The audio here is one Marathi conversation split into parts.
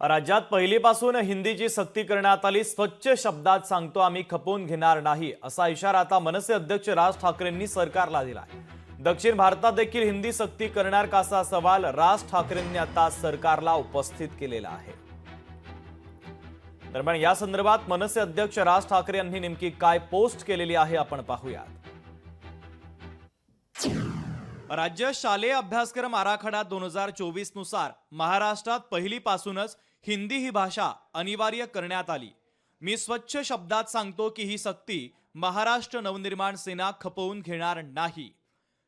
राज्यात पहिलीपासून हिंदीची सक्ती करण्यात आली। स्वच्छ शब्दात सांगतो, आम्ही खपवून घेणार नाही, असा इशारा आता मनसे अध्यक्ष राज ठाकरेंनी सरकारला दिला आहे। दक्षिण भारतात देखील हिंदी सक्ती करणार का, असा सवाल राज ठाकरेंनी आता सरकारला उपस्थित केलेला आहे। दरम्यान या संदर्भात मनसे अध्यक्ष राज ठाकरे यांनी नेमकी काय पोस्ट केलेली आहे आपण पाहूयात। राज्य शालेय अभ्यासक्रम आराखडा 2024 नुसार महाराष्ट्रात पहिलीपासूनच हिंदी ही भाषा अनिवार्य करण्यात आली। मी स्वच्छ शब्दात सांगतो की ही सक्ती महाराष्ट्र नवनिर्माण सेना खपवून घेणार नाही।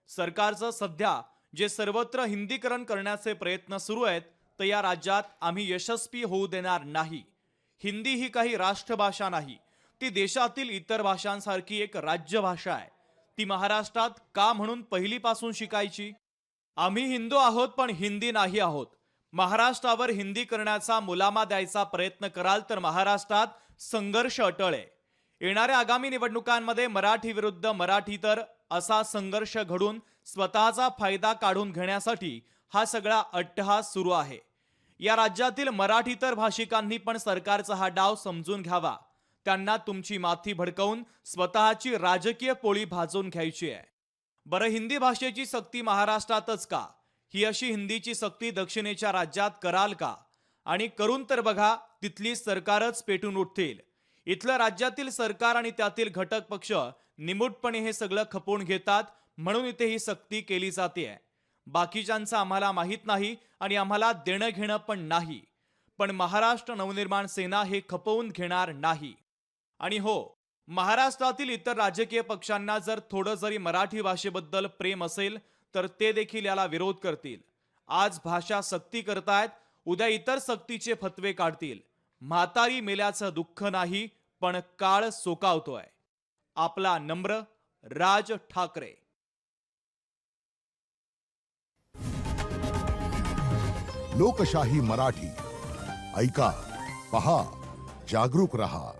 सरकारचं सध्या जे सर्वत्र हिंदीकरण करण्याचे प्रयत्न सुरू आहेत, तर या राज्यात आम्ही यशस्वी होऊ देणार नाही। हिंदी ही काही राष्ट्रभाषा नाही, ती देशातील इतर भाषांसारखी एक राज्यभाषा आहे। ती महाराष्ट्रात का म्हणून पहिलीपासून शिकायची? आम्ही हिंदू आहोत पण हिंदी नाही आहोत। महाराष्ट्रावर हिंदी करण्याचा मुलामा द्यायचा प्रयत्न कराल तर महाराष्ट्रात संघर्ष अटळ आहे। येणाऱ्या आगामी निवडणुकांमध्ये मराठी विरुद्ध मराठीतर असा संघर्ष घडून स्वतःचा फायदा काढून घेण्यासाठी हा सगळा अट्टहास सुरू आहे। या राज्यातील मराठीतर भाषिकांनी पण सरकारचा हा डाव समजून घ्यावा। त्यांना तुमची माथी भडकवून स्वतःची राजकीय पोळी भाजून घ्यायची आहे। बरं, हिंदी भाषेची सक्ती महाराष्ट्रातच का? ही अशी हिंदीची सक्ती दक्षिणेच्या राज्यात कराल का? आणि करून तर बघा, तिथली सरकारच पेटून उठतील। इथलं राज्यातील सरकार आणि त्यातील घटक पक्ष निमूटपणे हे सगळं खपवून घेतात, म्हणून इथे ही सक्ती केली जाते। बाकीच्यांचं आम्हाला माहीत नाही आणि आम्हाला देणं घेणं पण नाही, पण महाराष्ट्र नवनिर्माण सेना हे खपवून घेणार नाही। आणि हो, महाराष्ट्रातील इतर राजकीय पक्षांना जर थोडं जरी मराठी भाषेबद्दल प्रेम असेल तर ते देखील याला विरोध करतील। आज भाषा सक्ती करतायत, उद्या इतर सक्तीचे फतवे काढतील। म्हातारी मेल्याचं दुःख नाही, पण काळ सोकावतोय। आपला नम्र राज ठाकरे। लोकशाही मराठी ऐका, पहा, जागरूक रहा।